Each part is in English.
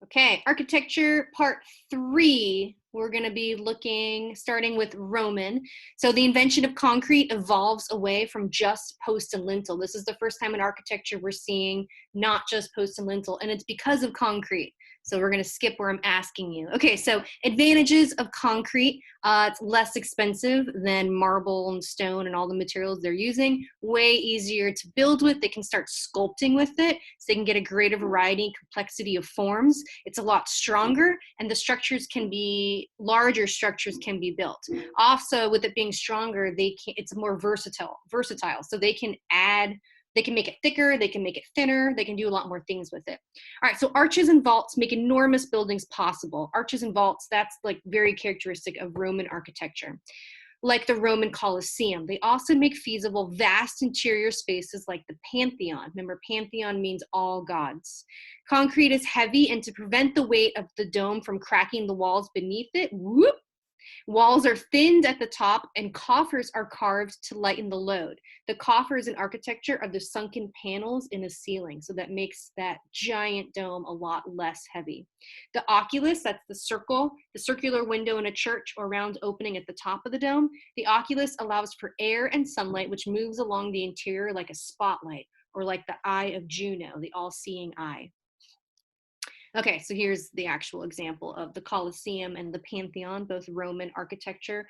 Okay, architecture part 3. We're going to be starting with Roman. So the invention of concrete evolves away from just post and lintel. This is the first time in architecture we're seeing not just post and lintel, and it's because of concrete. So we're going to skip where I'm asking you. Okay, so advantages of concrete. It's less expensive than marble and stone and all the materials they're using. Way easier to build with. They can start sculpting with it, so they can get a greater variety and complexity of forms. It's a lot stronger, and the structures can be, larger structures can be built. Also, with it being stronger, it's more versatile. So they can make it thicker, they can make it thinner, they can do a lot more things with it. All right, so arches and vaults make enormous buildings possible. Arches and vaults, that's like very characteristic of Roman architecture. Like the Roman Colosseum, they also make feasible vast interior spaces like the Pantheon. Remember, Pantheon means all gods. Concrete is heavy, and to prevent the weight of the dome from cracking the walls beneath it, walls are thinned at the top, and coffers are carved to lighten the load. The coffers in architecture are the sunken panels in a ceiling, so that makes that giant dome a lot less heavy. The oculus, that's the circular window in a church or round opening at the top of the dome. The oculus allows for air and sunlight, which moves along the interior like a spotlight, or like the eye of Juno, the all-seeing eye. Okay, so here's the actual example of the Colosseum and the Pantheon, both Roman architecture,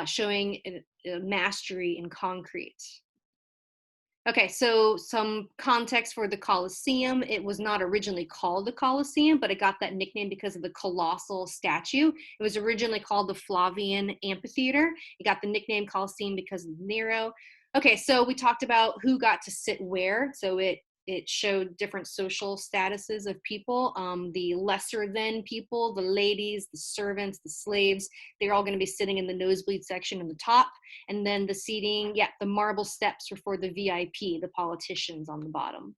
showing a mastery in concrete. Okay, so some context for the Colosseum. It was not originally called the Colosseum, but it got that nickname because of the colossal statue. It was originally called the Flavian Amphitheater. It got the nickname Colosseum because of Nero. Okay, so we talked about who got to sit where. So it showed different social statuses of people, the lesser than people, the ladies, the servants, the slaves. They're all going to be sitting in the nosebleed section in the top. And then the seating, the marble steps were for the VIP, the politicians, on the bottom.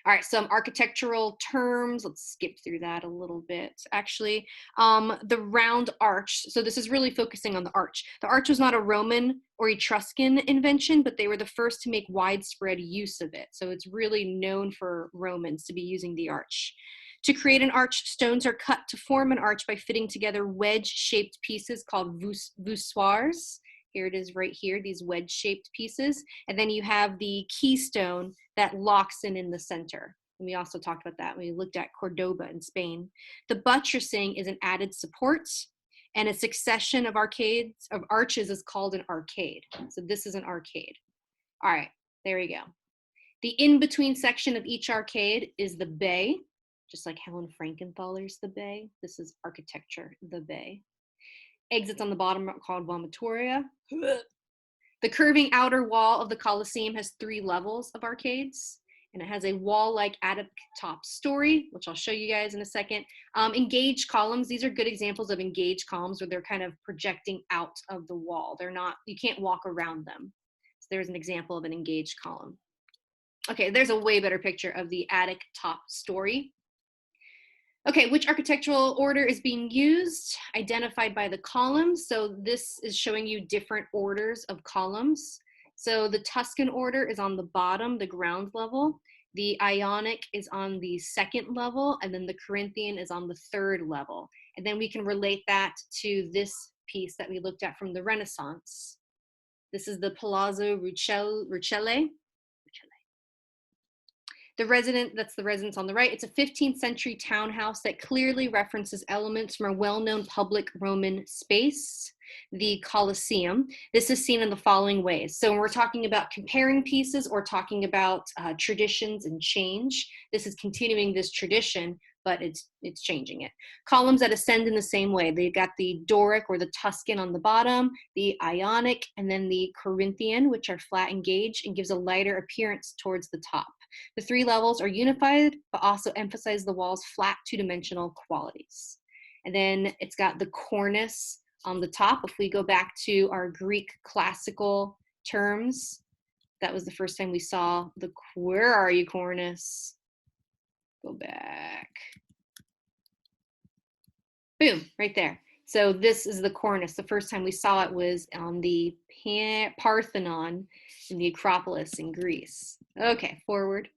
All right, some architectural terms. Let's skip through that a little bit. Actually, the round arch. So this is really focusing on the arch. The arch was not a Roman or Etruscan invention, but they were the first to make widespread use of it. So it's really known for Romans to be using the arch. To create an arch, stones are cut to form an arch by fitting together wedge-shaped pieces called voussoirs. Here it is right here, these wedge-shaped pieces. And then you have the keystone that locks in the center. And we also talked about that when we looked at Cordoba in Spain. The buttressing is an added support, and a succession of arches is called an arcade. So this is an arcade. All right, there we go. The in-between section of each arcade is the bay, just like Helen Frankenthaler's The Bay. This is architecture, the bay. Exits on the bottom are called vomitoria. The curving outer wall of the Colosseum has 3 levels of arcades, and it has a wall-like attic top story, which I'll show you guys in a second. Engaged columns, these are good examples of engaged columns where they're kind of projecting out of the wall. You can't walk around them. So there's an example of an engaged column. Okay, there's a way better picture of the attic top story. Okay, which architectural order is being used? Identified by the columns. So this is showing you different orders of columns. So the Tuscan order is on the bottom, the ground level. The Ionic is on the 2nd level, and then the Corinthian is on the 3rd level. And then we can relate that to this piece that we looked at from the Renaissance. This is the Palazzo Rucellai. That's the residence on the right. It's a 15th century townhouse that clearly references elements from a well-known public Roman space, the Colosseum. This is seen in the following ways. So when we're talking about comparing pieces or talking about traditions and change, this is continuing this tradition, but it's changing it. Columns that ascend in the same way. They've got the Doric or the Tuscan on the bottom, the Ionic, and then the Corinthian, which are flat and gauge and gives a lighter appearance towards the top. The 3 levels are unified, but also emphasize the wall's flat 2-dimensional qualities. And then it's got the cornice on the top. If we go back to our Greek classical terms, that was the first time we saw where are you, cornice? Go back. Boom, right there. So this is the cornice. The first time we saw it was on the Parthenon in the Acropolis in Greece. Okay, forward.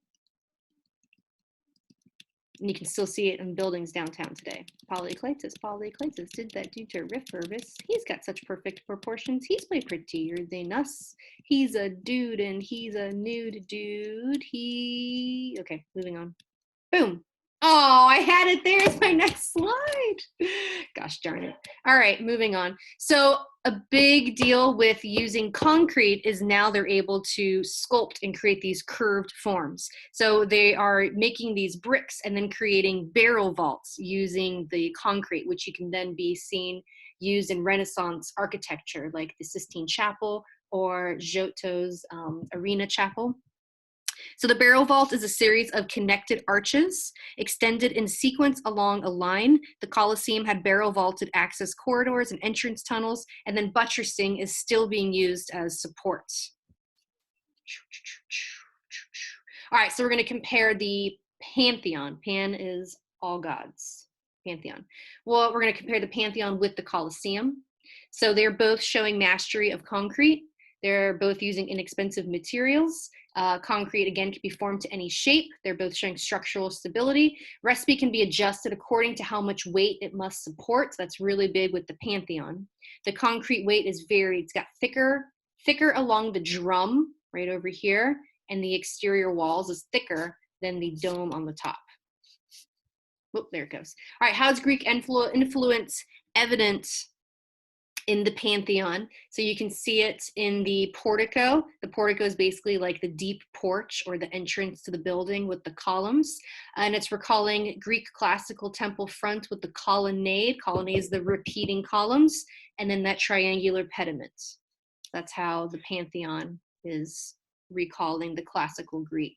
And you can still see it in buildings downtown today. Polycletus, Polycletus did that due to Rifurvis. He's got such perfect proportions. He's way prettier than us. He's a dude and he's a nude dude. Okay, moving on. Boom. Oh, I had it there. It's my next slide. Gosh darn it. All right, moving on. So a big deal with using concrete is now they're able to sculpt and create these curved forms. So they are making these bricks and then creating barrel vaults using the concrete, which you can then be seen used in Renaissance architecture, like the Sistine Chapel or Giotto's Arena Chapel. So the barrel vault is a series of connected arches extended in sequence along a line. The Colosseum had barrel vaulted access corridors and entrance tunnels, and then buttressing is still being used as support. All right, so we're going to compare the Pantheon. Pan is all gods. Pantheon. Well, we're going to compare the Pantheon with the Colosseum. So they're both showing mastery of concrete. They're both using inexpensive materials. Concrete, again, can be formed to any shape. They're both showing structural stability. Recipe can be adjusted according to how much weight it must support. So that's really big with the Pantheon. The concrete weight is varied. It's got thicker along the drum right over here, and the exterior walls is thicker than the dome on the top. Oh, there it goes. All right, how's Greek influence evident in the Pantheon? So you can see it in the portico. The portico is basically like the deep porch or the entrance to the building with the columns. And it's recalling Greek classical temple front with the colonnade. Colonnade is the repeating columns, and then that triangular pediment. That's how the Pantheon is recalling the classical Greek.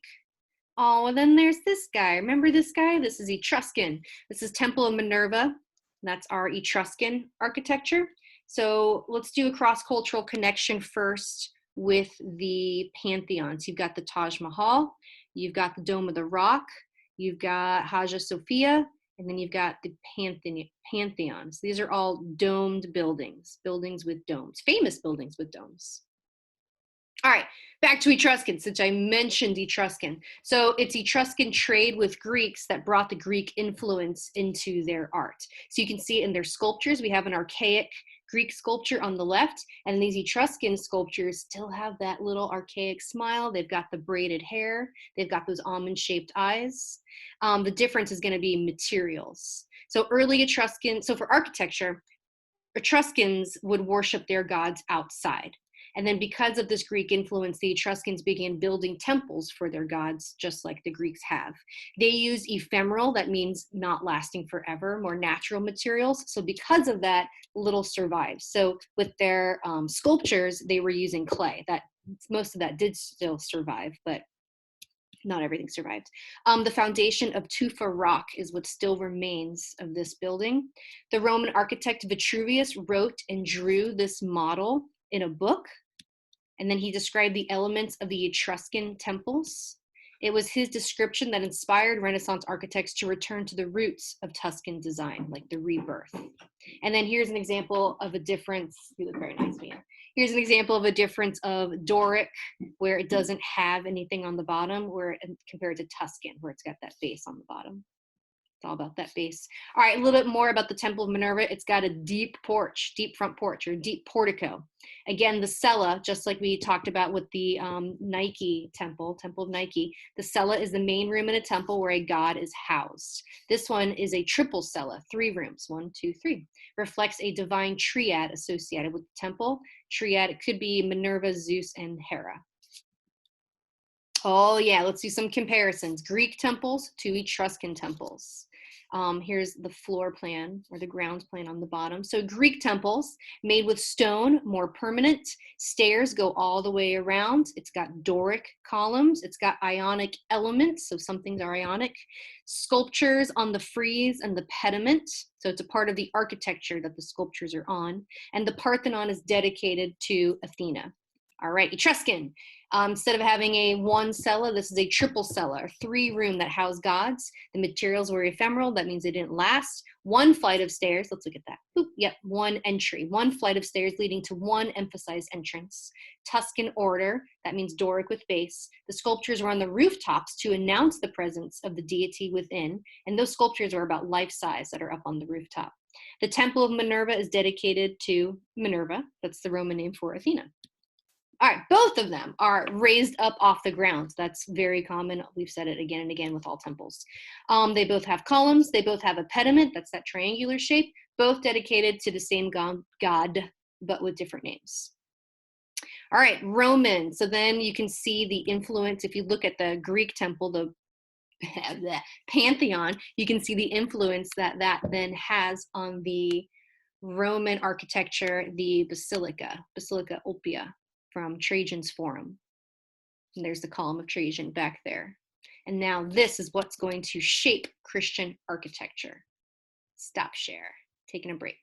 Oh, and then there's this guy. Remember this guy? This is Etruscan. This is Temple of Minerva. That's our Etruscan architecture. So let's do a cross-cultural connection first with the Pantheon. So you've got the Taj Mahal, you've got the Dome of the Rock, you've got Hagia Sophia, and then you've got the Pantheon. So these are all domed buildings, buildings with domes, famous buildings with domes. All right, back to Etruscan, since I mentioned Etruscan. So it's Etruscan trade with Greeks that brought the Greek influence into their art. So you can see in their sculptures, we have an archaic Greek sculpture on the left, and these Etruscan sculptures still have that little archaic smile. They've got the braided hair. They've got those almond-shaped eyes. The difference is going to be materials. So early Etruscan, so for architecture, Etruscans would worship their gods outside. And then because of this Greek influence, the Etruscans began building temples for their gods, just like the Greeks have. They use ephemeral, that means not lasting forever, more natural materials. So because of that, little survives. So with their sculptures, they were using clay. That most of that did still survive, but not everything survived. The foundation of tufa rock is what still remains of this building. The Roman architect Vitruvius wrote and drew this model in a book. And then he described the elements of the Etruscan temples. It was his description that inspired Renaissance architects to return to the roots of Tuscan design, like the rebirth. And then here's an example of a difference. You look very nice, Mia. Here's an example of a difference of Doric, where it doesn't have anything on the bottom, compared to Tuscan, where it's got that base on the bottom. It's all about that base. All right, a little bit more about the Temple of Minerva. It's got a deep porch, deep front porch, or deep portico. Again, the cella, just like we talked about with the Nike temple of Nike, the cella is the main room in a temple where a god is housed. This one is a triple cella, 3 rooms, 1, 2, 3. Reflects a divine triad associated with the temple. Triad, it could be Minerva, Zeus, and Hera. Oh yeah, let's do some comparisons. Greek temples to Etruscan temples. Here's the floor plan or the ground plan on the bottom. So Greek temples made with stone, more permanent. Stairs go all the way around. It's got Doric columns. It's got Ionic elements, so some things are Ionic. Sculptures on the frieze and the pediment. So it's a part of the architecture that the sculptures are on. And the Parthenon is dedicated to Athena. All right, Etruscan. Instead of having a one cella, this is a triple cella, a 3-room that housed gods. The materials were ephemeral. That means they didn't last. One flight of stairs. Let's look at that. Boop, yep, one entry. One flight of stairs leading to one emphasized entrance. Tuscan order. That means Doric with base. The sculptures were on the rooftops to announce the presence of the deity within. And those sculptures are about life size that are up on the rooftop. The Temple of Minerva is dedicated to Minerva. That's the Roman name for Athena. All right, both of them are raised up off the ground. That's very common. We've said it again and again with all temples. They both have columns. They both have a pediment. That's that triangular shape. Both dedicated to the same god, but with different names. All right, Roman. So then you can see the influence. If you look at the Greek temple, the Pantheon, you can see the influence that that then has on the Roman architecture, the Basilica Oppia, from Trajan's Forum. And there's the column of Trajan back there. And now this is what's going to shape Christian architecture. Stop share. Taking a break.